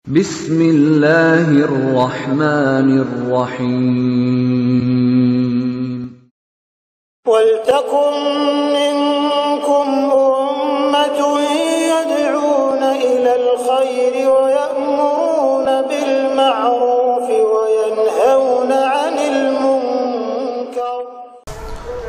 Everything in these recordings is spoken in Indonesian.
Bismillahirrahmanirrahim. وَلْتَكُنْ مِنْكُمْ أُمَّةٌ يَدْعُونَ إِلَى الْخَيْرِ وَيَأْمُرُونَ بِالْمَعْرُوفِ وَيَنْهَوْنَ عَنِ الْمُنْكَرِ.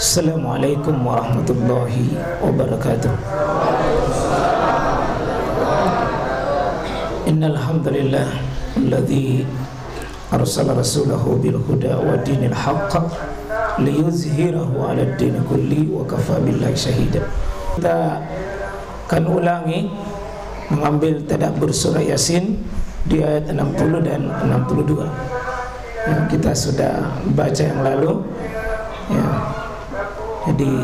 Assalamualaikum warahmatullahi wabarakatuh. Innal hamdalillah alladzi arsala rasulahu bil huda wa dinil haqq liyuzhirahu 'ala ad-din kulli wa kafa billahi syahida. Kita akan ulangi mengambil tadabbur surah Yasin di ayat 60 dan 62 yang kita sudah baca yang lalu ya. Jadi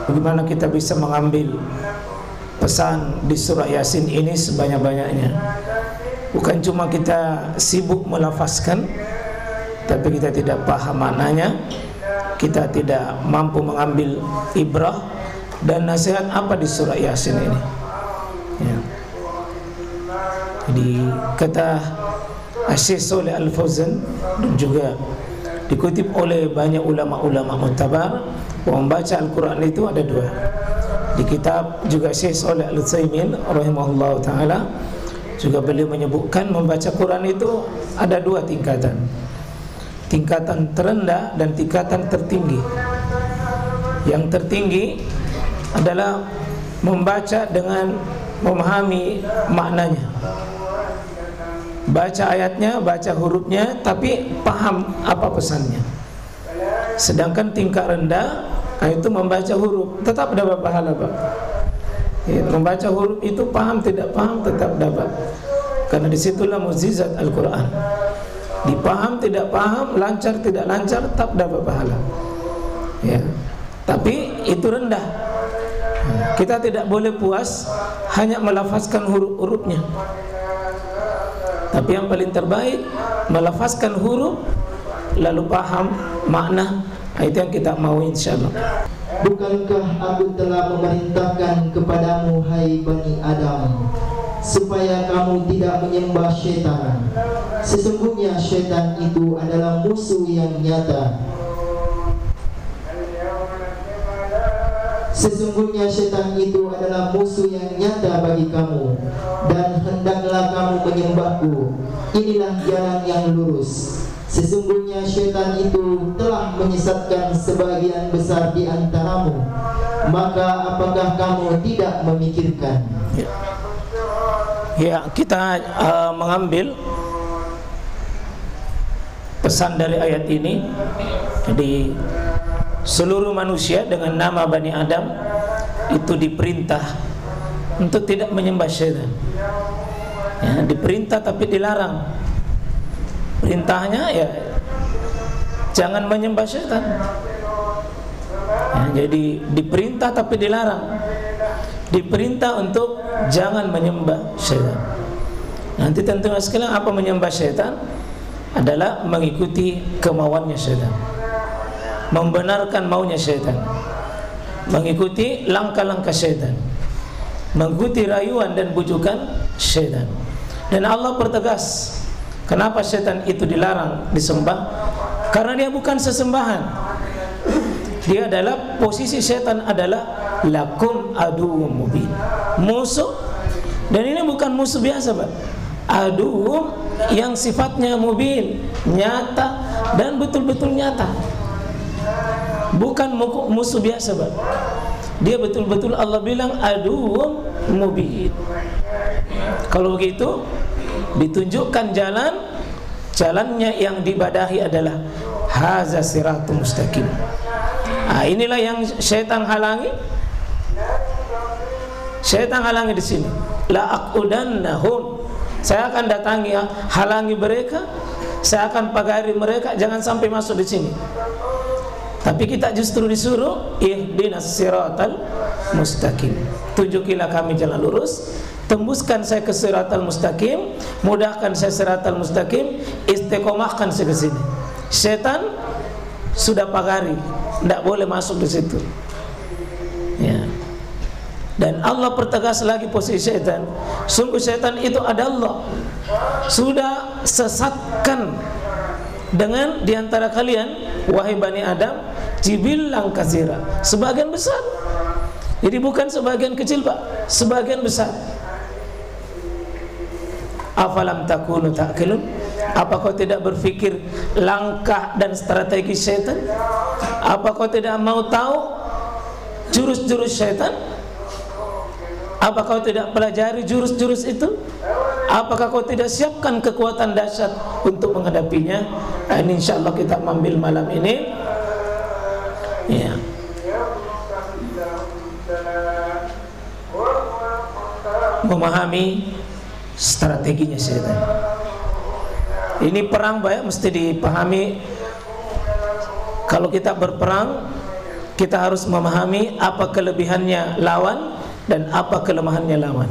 bagaimana kita bisa mengambil pesan di surah Yasin ini sebanyak-banyaknya. Bukan cuma kita sibuk melafazkan, tapi kita tidak paham maknanya, kita tidak mampu mengambil ibrah dan nasihat apa di surah Yasin ini ya. Jadi kata Syekh Shalih Al-Fauzan dan juga dikutip oleh banyak ulama-ulama mu'tabar, membaca Al-Quran itu ada dua. Di kitab juga Syekh Shalih Al-Utsaimin rahimahullah ta'ala juga beliau menyebutkan membaca Quran itu ada dua tingkatan, tingkatan terendah dan tingkatan tertinggi. Yang tertinggi adalah membaca dengan memahami maknanya, baca ayatnya, baca hurufnya, tapi paham apa pesannya. Sedangkan tingkat rendah itu membaca huruf, tetap dapat pahala, Pak. Ya, membaca huruf itu paham tidak paham tetap dapat, karena disitulah mukjizat Al-Quran. Dipaham tidak paham, lancar tidak lancar, tetap dapat pahala ya. Tapi itu rendah. Kita tidak boleh puas hanya melafazkan huruf-hurufnya, tapi yang paling terbaik melafazkan huruf lalu paham makna. Itu yang kita mau insyaallah. Bukankah aku telah memerintahkan kepadamu, hai Bani Adam, supaya kamu tidak menyembah syaitan? Sesungguhnya syaitan itu adalah musuh yang nyata. Sesungguhnya syaitan itu adalah musuh yang nyata bagi kamu, dan hendaklah kamu menyembahku. Inilah jalan yang lurus. Sesungguhnya syaitan itu telah menyesatkan sebagian besar di antaramu. Maka apakah kamu tidak memikirkan? Ya, kita mengambil pesan dari ayat ini. Jadi seluruh manusia dengan nama Bani Adam itu diperintah untuk tidak menyembah syaitan ya, diperintah tapi dilarang. Perintahnya ya jangan menyembah syaitan ya, jadi diperintah tapi dilarang. Diperintah untuk jangan menyembah syaitan. Nanti tentunya sekalian apa menyembah syaitan adalah mengikuti kemauannya syaitan, membenarkan maunya syaitan, mengikuti langkah-langkah syaitan, mengikuti rayuan dan bujukan syaitan. Dan Allah pertegas kenapa syaitan itu dilarang disembah, karena dia bukan sesembahan. Dia adalah, posisi syaitan adalah lakum aduwwum mubin, musuh. Dan ini bukan musuh biasa, Pak. Aduwwum yang sifatnya mubin, nyata dan betul-betul nyata. Bukan musuh biasa, Pak. Dia betul-betul Allah bilang aduwwum mubin. Kalau begitu ditunjukkan jalannya yang dibadahi adalah haza siratul mustaqim. Inilah yang syaitan halangi. Syaitan halangi di sini. La aqudannahum. Saya akan datangi, halangi mereka. Saya akan pagari mereka, jangan sampai masuk di sini. Tapi kita justru disuruh ihdinas siratal mustaqim. Tunjukilah kami jalan lurus. Tembuskan saya ke siratal mustaqim, mudahkan saya siratal mustaqim, istiqomahkan saya ke sini. Setan sudah pagari, tidak boleh masuk di situ. Ya. Dan Dan Allah pertegas lagi posisi syaitan. Sungguh syaitan itu ada Allah sudah sesatkan dengan diantara kalian, wahai Bani Adam, jibilan katsira, sebagian besar. Jadi bukan sebagian kecil Pak, sebagian besar. Afalam takunu ta'qilun? Apa kau tidak berpikir langkah dan strategi syaitan? Apa kau tidak mau tahu jurus-jurus syaitan? Apa kau tidak pelajari jurus-jurus itu? Apakah kau tidak siapkan kekuatan dahsyat untuk menghadapinya? Ini insyaallah kita ambil malam ini. Ya. Memahami strateginya syaitan. Ini perang banyak mesti dipahami. Kalau kita berperang, kita harus memahami apa kelebihannya lawan dan apa kelemahannya lawan.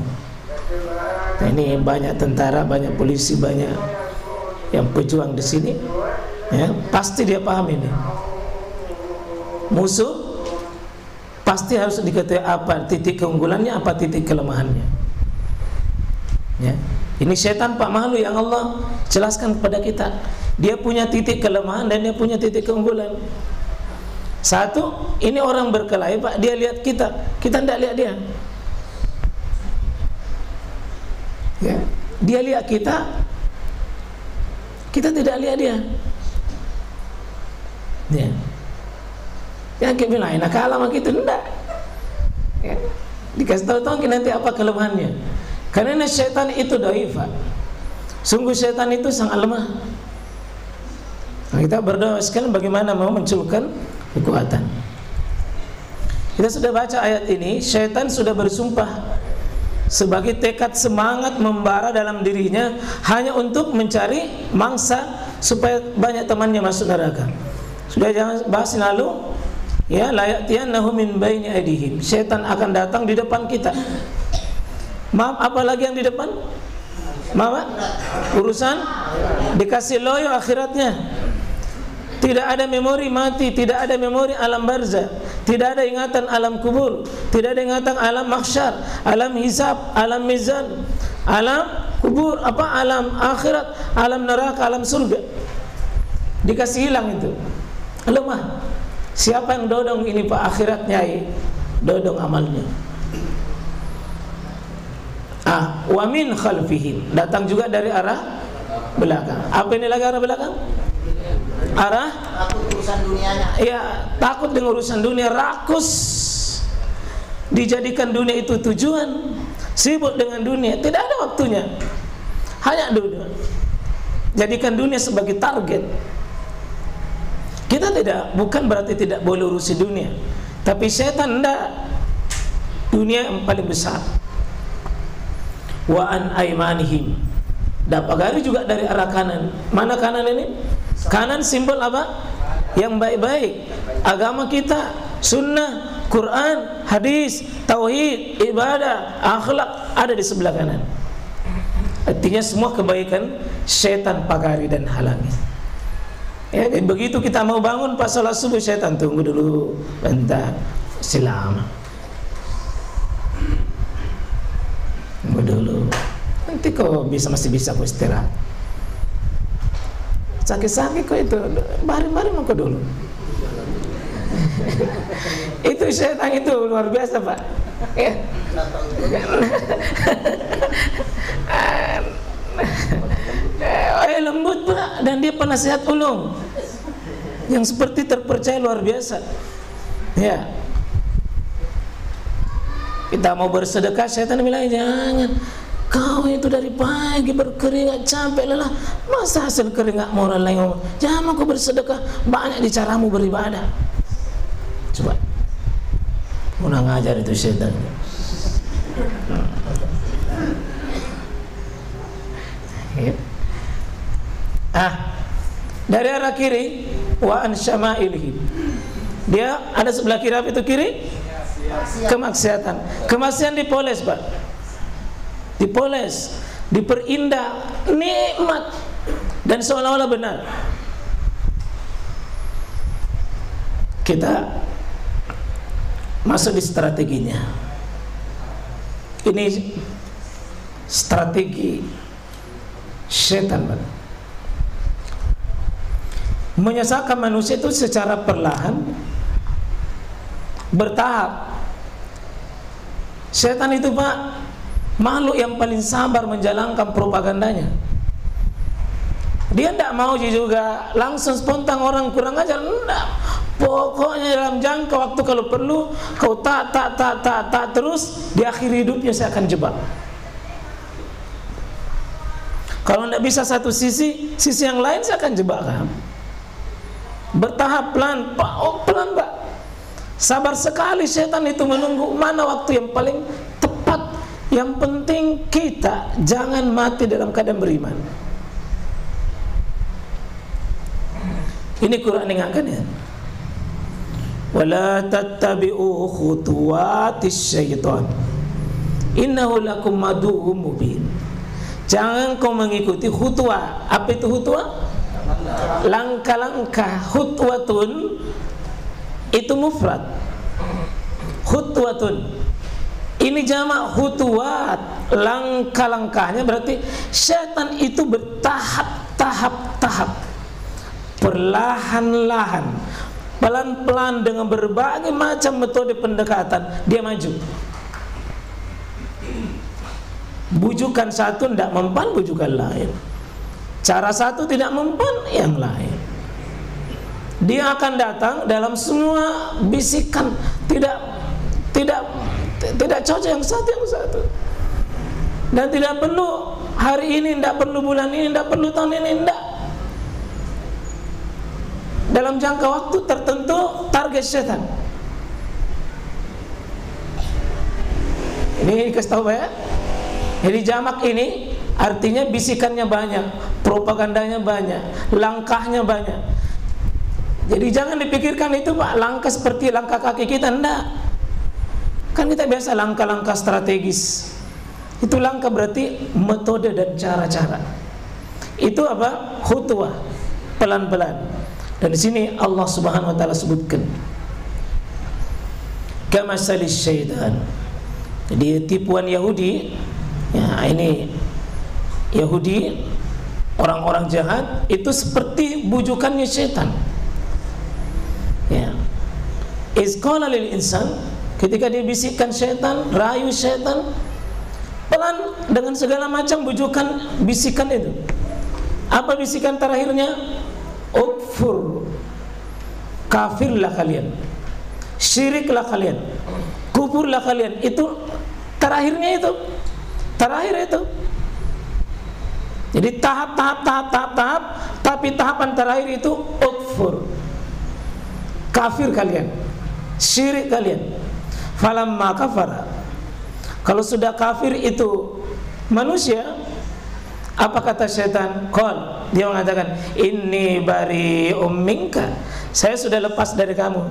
Nah, ini banyak tentara, banyak polisi, banyak yang pejuang di sini. Ya, pasti dia paham ini. Musuh pasti harus diketahui apa titik keunggulannya, apa titik kelemahannya. Ya. Ini setan Pak, makhluk yang Allah jelaskan kepada kita. Dia punya titik kelemahan dan dia punya titik keunggulan. Satu, ini orang berkelahi Pak, dia lihat kita tidak lihat dia. Ya. Dia lihat kita tidak lihat dia. Ya. Yang kita bilang enak kalah sama kita, enggak. Ya. Dikasih tahu nanti apa kelemahannya. Karena syaitan itu dhaif. Sungguh syaitan itu sangat lemah. Nah, kita berdoa sekali bagaimana mau munculkan kekuatan. Kita sudah baca ayat ini, syaitan sudah bersumpah sebagai tekad semangat membara dalam dirinya hanya untuk mencari mangsa supaya banyak temannya masuk neraka. Sudah jangan bahas lalu. Ya, la ya'tiyannahum min baini aydihim. Syaitan akan datang di depan kita. Maaf, apalagi yang di depan? Maaf, urusan dikasih loyo akhiratnya. Tidak ada memori mati, tidak ada memori alam barzah, tidak ada ingatan alam kubur, tidak ada ingatan alam mahsyar, alam hisab, alam mizan, alam kubur, alam akhirat, alam neraka, alam surga. Dikasih hilang itu. Lemah. Siapa yang dodong ini Pak akhiratnya? Dodong amalnya. Wa min khalfihim, datang juga dari arah belakang. Apa ini lagi arah belakang? Arah takut urusan dunianya. Ya, takut dengan urusan dunia, rakus. Dijadikan dunia itu tujuan, sibuk dengan dunia, tidak ada waktunya. Hanya dunia. Jadikan dunia sebagai target. Kita bukan berarti tidak boleh urusi dunia, tapi setan enggak. Dunia yang paling besar. Wa an aimanihim, dapat gari juga dari arah kanan. Mana kanan ini? Kanan simbol apa? Yang baik-baik. Agama kita, sunnah, Quran, hadis, tauhid, ibadah, akhlak ada di sebelah kanan. Artinya semua kebaikan syaitan pagari dan halangi. Ya, begitu kita mau bangun pas salat subuh, syaitan tunggu dulu, bentar, silam. Tunggu dulu, nanti kau masih bisa kau istirahat. Sakit-sakit kau itu, mari mau kau dulu. Itu syaitan itu luar biasa Pak. Ya. Lembut Pak, dan dia penasihat ulung yang seperti terpercaya luar biasa. Ya. Kita mau bersedekah, syaitan bilang jangan. Kau itu dari pagi berkeringat capek lelah, masa hasil keringat mau orang lain ngomong? Jangan mau kau bersedekah, banyak di caramu beribadah. Coba, mau ngajar itu syaitan. Dari arah kiri, wa an syama'ilihim. Dia ada sebelah kiri, apa itu kiri? Kemaksiatan. Kemaksiatan dipoles Pak, dipoles, diperindah, nikmat, dan seolah-olah benar. Kita masuk di strateginya. Ini strategi setan, menyesatkan manusia itu secara perlahan, bertahap. Setan itu Pak, makhluk yang paling sabar menjalankan propagandanya. Dia tidak mau juga langsung spontan orang kurang ajar, enggak. Pokoknya dalam jangka waktu kalau perlu kau tak terus, di akhir hidupnya saya akan jebak. Kalau tidak bisa satu sisi yang lain saya akan jebak kamu. Bertahap, pelan, Pak. Oh, pelan, Pak. Sabar sekali setan itu menunggu mana waktu yang paling tepat. Yang penting kita jangan mati dalam keadaan beriman. Ini Quran ingatkan ya. Wala tattabi'u khutuwatis syaitan. Innahu lakum aduwwum mubin. Jangan kau mengikuti khutwa. Apa itu khutwa? Langkah-langkah. Khutwatun itu mufrad. Khutwatun ini jamak khutwat. Langkah-langkahnya berarti setan itu bertahap-tahap, perlahan-lahan, pelan-pelan dengan berbagai macam metode pendekatan dia maju. Bujukan satu tidak mempan, bujukan lain. Cara satu tidak mempan, yang lain. Dia akan datang dalam semua bisikan, tidak cocok yang satu. Dan tidak perlu hari ini, tidak perlu bulan ini, tidak perlu tahun ini, tidak. Dalam jangka waktu tertentu target setan. Ini kasih tahu ya. Jadi jamak ini artinya bisikannya banyak, propagandanya banyak, langkahnya banyak. Jadi jangan dipikirkan itu Pak, langkah seperti langkah kaki kita, enggak. Kan kita biasa langkah-langkah strategis. Itu langkah berarti metode dan cara-cara. Itu apa? Khutwah, pelan-pelan. Dan di sini Allah Subhanahu wa taala sebutkan kamasalis syaitan. Jadi tipuan Yahudi, ya ini Yahudi, orang-orang jahat itu seperti bujukannya setan. Ya. Izqala lil insan, ketika dia bisikkan setan, rayu setan, pelan dengan segala macam bujukan bisikan itu. Apa bisikan terakhirnya? Ukfur, kafirlah kalian, syiriklah kalian, kufurlah kalian. Itu terakhirnya itu, terakhir itu. Jadi tahap, tapi tahapan terakhir itu ukfur, kafir kalian, syirik kalian. Falamma kafara, kalau sudah kafir itu manusia, apa kata setan? Qal, dia mengatakan inni bari'um minka, saya sudah lepas dari kamu.